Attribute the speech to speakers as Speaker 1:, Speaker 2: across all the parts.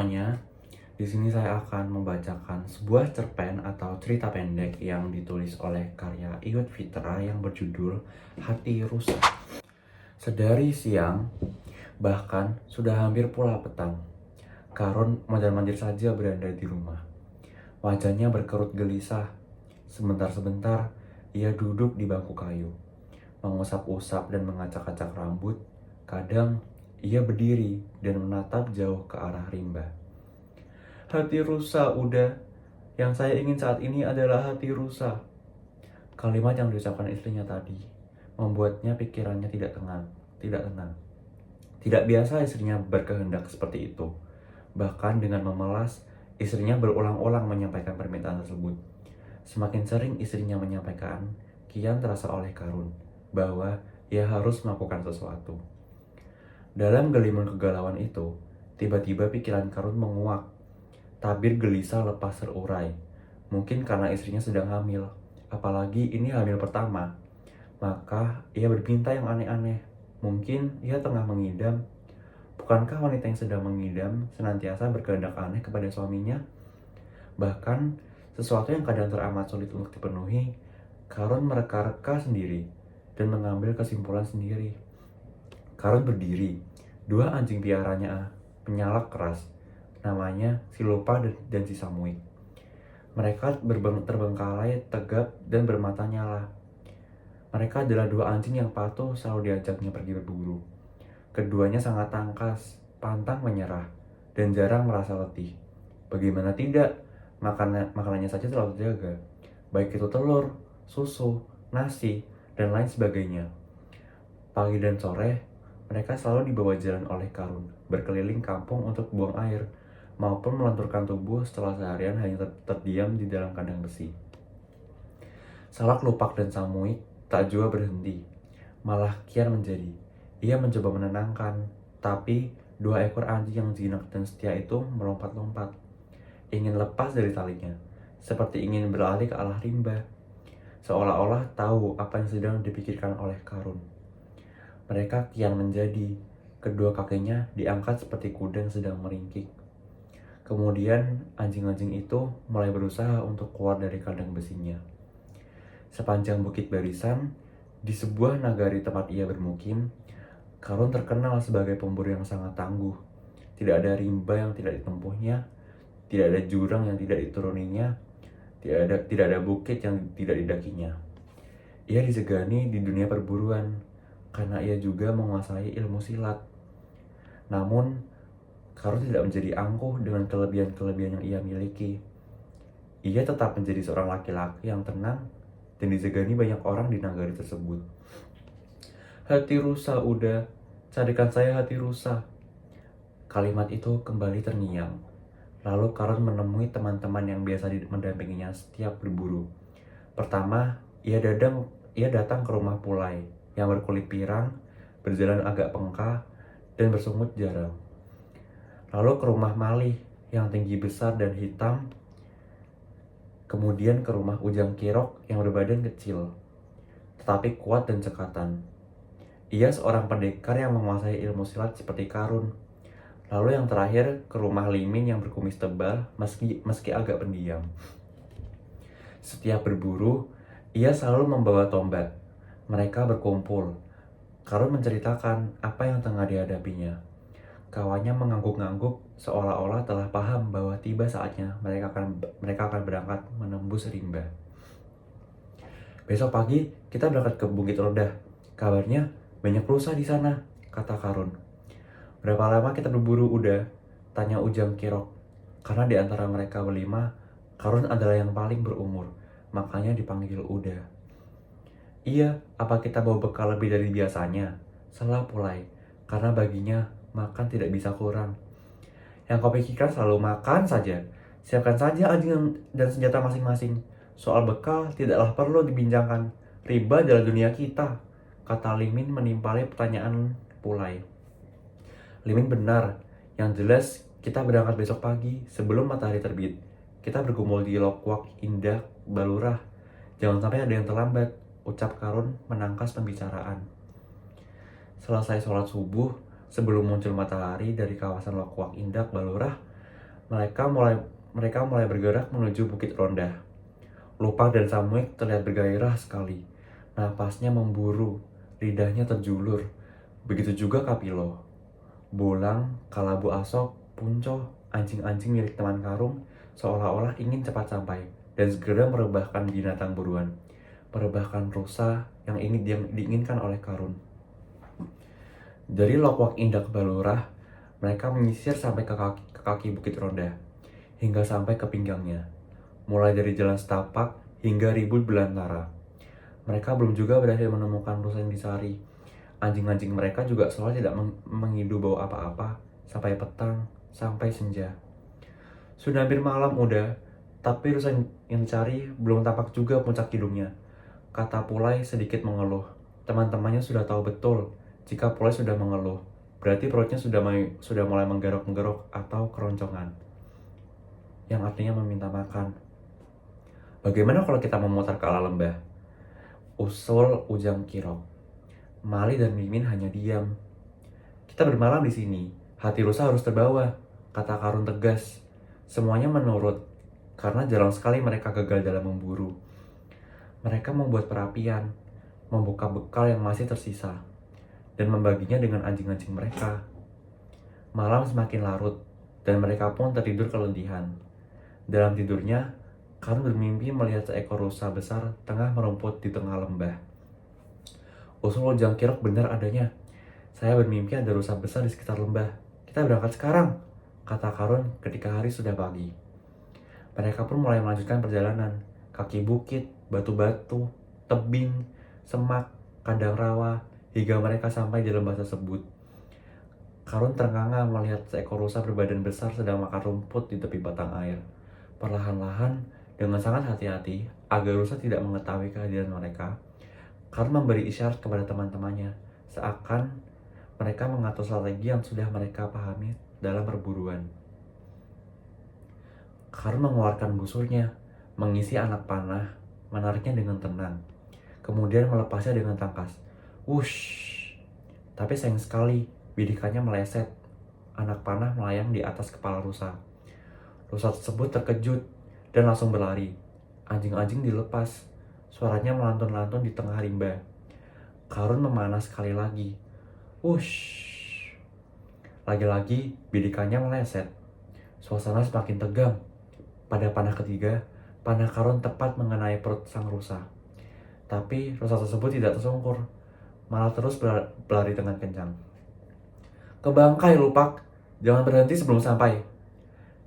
Speaker 1: semuanya, di sini saya akan membacakan sebuah cerpen atau cerita pendek yang ditulis oleh karya Iwet Fitra yang berjudul Hati Rusa. Sedari siang, bahkan sudah hampir pula petang, Karun mondar-mandir saja berada di rumah. Wajahnya berkerut gelisah. Sebentar-sebentar, ia duduk di bangku kayu, mengusap-usap dan mengacak-acak rambut. Kadang, ia berdiri dan menatap jauh ke arah rimba. Hati rusa, udah. Yang saya ingin saat ini adalah hati rusa. Kalimat yang diucapkan istrinya tadi membuatnya pikirannya tidak tenang. Tidak biasa istrinya berkehendak seperti itu. Bahkan dengan memelas, istrinya berulang-ulang menyampaikan permintaan tersebut. Semakin sering istrinya menyampaikan, kian terasa oleh Karun bahwa ia harus melakukan sesuatu. Dalam gelimun kegalauan itu, tiba-tiba pikiran Karun menguak. Tabir gelisah lepas terurai. Mungkin karena istrinya sedang hamil, apalagi ini hamil pertama. Maka ia berpinta yang aneh-aneh. Mungkin ia tengah mengidam. Bukankah wanita yang sedang mengidam senantiasa berkehendak aneh kepada suaminya? Bahkan, sesuatu yang kadang teramat sulit untuk dipenuhi, Karun mereka-reka sendiri dan mengambil kesimpulan sendiri. Karun berdiri, dua anjing piaranya menyalak keras. Namanya si Lupa dan si Samuik. Mereka terbengkalai, tegap, dan bermata nyala. Mereka adalah dua anjing yang patuh selalu diajaknya pergi berburu. Keduanya sangat tangkas, pantang menyerah, dan jarang merasa letih. Bagaimana tidak, makanannya saja selalu terjaga. Baik itu telur, susu, nasi, dan lain sebagainya. Pagi dan sore, mereka selalu dibawa jalan oleh Karun, berkeliling kampung untuk buang air, maupun melenturkan tubuh setelah seharian hanya terdiam di dalam kandang besi. Salak, Lupak, dan Samuik tak jua berhenti, malah kian menjadi. Ia mencoba menenangkan, tapi dua ekor anjing yang jinak dan setia itu melompat-lompat, ingin lepas dari talinya, seperti ingin berlari ke arah rimba, seolah-olah tahu apa yang sedang dipikirkan oleh Karun. Mereka kian menjadi, kedua kakinya diangkat seperti kuda yang sedang meringkik. Kemudian anjing-anjing itu mulai berusaha untuk keluar dari kandang besinya. Sepanjang bukit barisan, di sebuah nagari tempat ia bermukim, Karun terkenal sebagai pemburu yang sangat tangguh. Tidak ada rimba yang tidak ditempuhnya, tidak ada jurang yang tidak dituruninya, tidak ada bukit yang tidak didakinya. Ia disegani di dunia perburuan, karena ia juga menguasai ilmu silat. Namun, Karun tidak menjadi angkuh dengan kelebihan-kelebihan yang ia miliki. Ia tetap menjadi seorang laki-laki yang tenang dan disegani banyak orang di nagari tersebut. Hati rusa, udah. Carikan saya hati rusa. Kalimat itu kembali terngiang. Lalu Karun menemui teman-teman yang biasa mendampinginya setiap berburu. Pertama, ia datang ke rumah Pulai yang berkulit pirang, berjalan agak pengkah, dan bersungut jarang. Lalu ke rumah Malih yang tinggi besar dan hitam. Kemudian ke rumah Ujang Kirok yang berbadan kecil, tetapi kuat dan cekatan. Ia seorang pendekar yang menguasai ilmu silat seperti Karun. Lalu yang terakhir ke rumah Limin yang berkumis tebal meski agak pendiam. Setiap berburu, ia selalu membawa tombak. Mereka berkumpul. Karun menceritakan apa yang tengah dihadapinya. Kawannya mengangguk-angguk seolah-olah telah paham bahwa tiba saatnya mereka akan berangkat menembus rimba. Besok pagi kita berangkat ke Bukit Rodah. Kabarnya banyak rusa di sana, kata Karun. Berapa lama kita berburu, udah? Tanya Ujang Kirok. Karena di antara mereka berlima, Karun adalah yang paling berumur, makanya dipanggil Uda. Iya, apa kita bawa bekal lebih dari biasanya? Salah Pulai, karena baginya makan tidak bisa kurang. Yang kau pikirkan selalu makan saja. Siapkan saja anjing dan senjata masing-masing. Soal bekal tidaklah perlu dibincangkan. Riba adalah dunia kita, kata Limin menimpali pertanyaan Pulai. Limin benar, yang jelas kita berangkat besok pagi sebelum matahari terbit. Kita bergumul di Lokwak Indah Balurah. Jangan sampai ada yang terlambat, ucap Karun menangkas pembicaraan. Selesai sholat subuh, sebelum muncul matahari dari kawasan Lokwak Indah Balurah, Mereka mulai bergerak menuju Bukit Ronda. Lupak dan Samuel terlihat bergairah sekali. Napasnya memburu, lidahnya terjulur. Begitu juga Kapilo. Bolang, Kalabu Asok, Punco, anjing-anjing milik teman Karung seolah-olah ingin cepat sampai dan segera merebahkan binatang buruan. Merebahkan rusa yang diinginkan oleh Karun. Dari Lokwak Indah ke Balurah, mereka menyisir sampai ke kaki Bukit Ronda, hingga sampai ke pinggangnya. Mulai dari jalan setapak hingga ribut belantara. Mereka belum juga berhasil menemukan rusa yang dicari. Anjing-anjing mereka juga selalu tidak mengidu bau apa-apa sampai petang, sampai senja. Sudah hampir malam udah, tapi rusa yang dicari belum tampak juga puncak hidungnya. Kata Pulai sedikit mengeluh. Teman-temannya sudah tahu betul jika Pulai sudah mengeluh, berarti perutnya sudah mulai menggerok-menggerok atau keroncongan, yang artinya meminta makan. Bagaimana kalau kita memutar ke arah lembah? Usul Ujang Kirok. Mali dan Mimin hanya diam. Kita bermalam di sini. Hati rusa harus terbawa, kata Karun tegas. Semuanya menurut, karena jarang sekali mereka gagal dalam memburu. Mereka membuat perapian, membuka bekal yang masih tersisa, dan membaginya dengan anjing-anjing mereka. Malam semakin larut, dan mereka pun tertidur keledihan. Dalam tidurnya, Karun bermimpi melihat seekor rusa besar tengah merumput di tengah lembah. Usul Ujang Kirok benar adanya. Saya bermimpi ada rusa besar di sekitar lembah. Kita berangkat sekarang, kata Karun ketika hari sudah pagi. Mereka pun mulai melanjutkan perjalanan. Kaki bukit, batu-batu, tebing, semak, kandang rawa, hingga mereka sampai di lembah tersebut. Karun ternganga melihat seekor rusa berbadan besar sedang makan rumput di tepi batang air. Perlahan-lahan, dengan sangat hati-hati, agar rusa tidak mengetahui kehadiran mereka, Karun memberi isyarat kepada teman-temannya, seakan mereka mengatur strategi yang sudah mereka pahami dalam perburuan. Karun mengeluarkan busurnya, mengisi anak panah, menariknya dengan tenang, kemudian melepasnya dengan tangkas. Wush! Tapi sayang sekali, bidikannya meleset. Anak panah melayang di atas kepala rusa. Rusa tersebut terkejut dan langsung berlari. Anjing-anjing dilepas. Suaranya melantun-lantun di tengah rimba. Karun memanah sekali lagi. Wush! Lagi-lagi bidikannya meleset. Suasana semakin tegang. Pada panah ketiga, panah Karun tepat mengenai perut sang rusa. Tapi rusa tersebut tidak tersungkur, malah terus berlari dengan kencang. Ke bangkai, Lupak. Jangan berhenti sebelum sampai.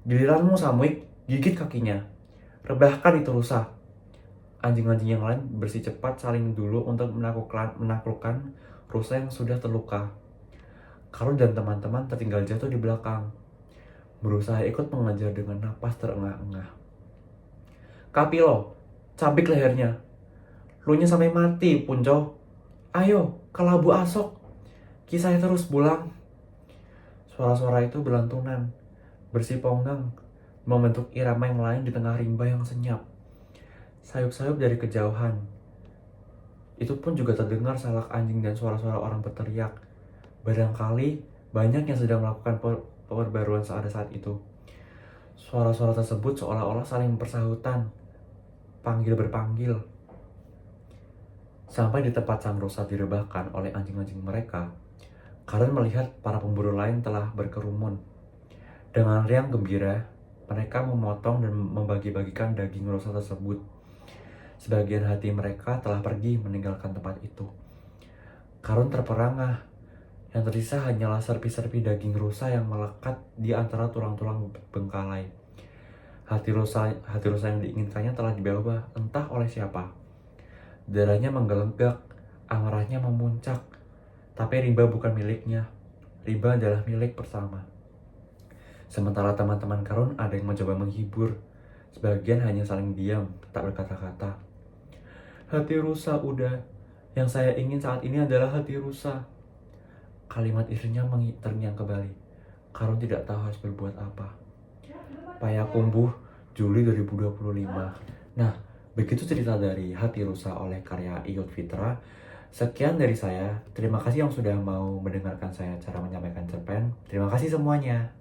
Speaker 1: Giliranmu, Samuik, gigit kakinya. Rebahkan itu rusa. Anjing-anjing yang lain bersecepat saling dulu untuk menaklukkan rusa yang sudah terluka. Karun dan teman-teman tertinggal jatuh di belakang, berusaha ikut mengejar dengan napas terengah-engah. Kapilo, cabik lehernya. Lunya sampai mati, Punco. Ayo, Kalabu Asok. Kisahnya terus Bolang. Suara-suara itu berlantunan, bersiponggang, membentuk irama yang lain di tengah rimba yang senyap. Sayup-sayup dari kejauhan. Itu pun juga terdengar salak anjing dan suara-suara orang berteriak. Barangkali banyak yang sedang melakukan perbaruan pada saat itu. Suara-suara tersebut seolah-olah saling bersahutan, panggil berpanggil. Sampai di tempat sang rusa direbahkan oleh anjing-anjing mereka, Karun melihat para pemburu lain telah berkerumun. Dengan riang gembira, mereka memotong dan membagi-bagikan daging rusa tersebut. Sebagian hati mereka telah pergi meninggalkan tempat itu. Karun terperangah. Yang tersisa hanyalah serpi-serpi daging rusa yang melekat di antara tulang-tulang bengkalai. Hati rusa yang diinginkannya telah dibawa entah oleh siapa. Darahnya menggelegak, amarahnya memuncak. Tapi rimba bukan miliknya. Rimba adalah milik bersama. Sementara teman-teman Karun ada yang mencoba menghibur. Sebagian hanya saling diam, tak berkata-kata. Hati rusa udah. Yang saya ingin saat ini adalah hati rusa. Kalimat istrinya terngiang kembali. Karun tidak tahu harus berbuat apa. Payakumbuh, Juli 2025. Nah, begitu cerita dari Hati Rusa oleh karya Iyut Fitra. Sekian dari saya. Terima kasih yang sudah mau mendengarkan saya cara menyampaikan cerpen. Terima kasih semuanya.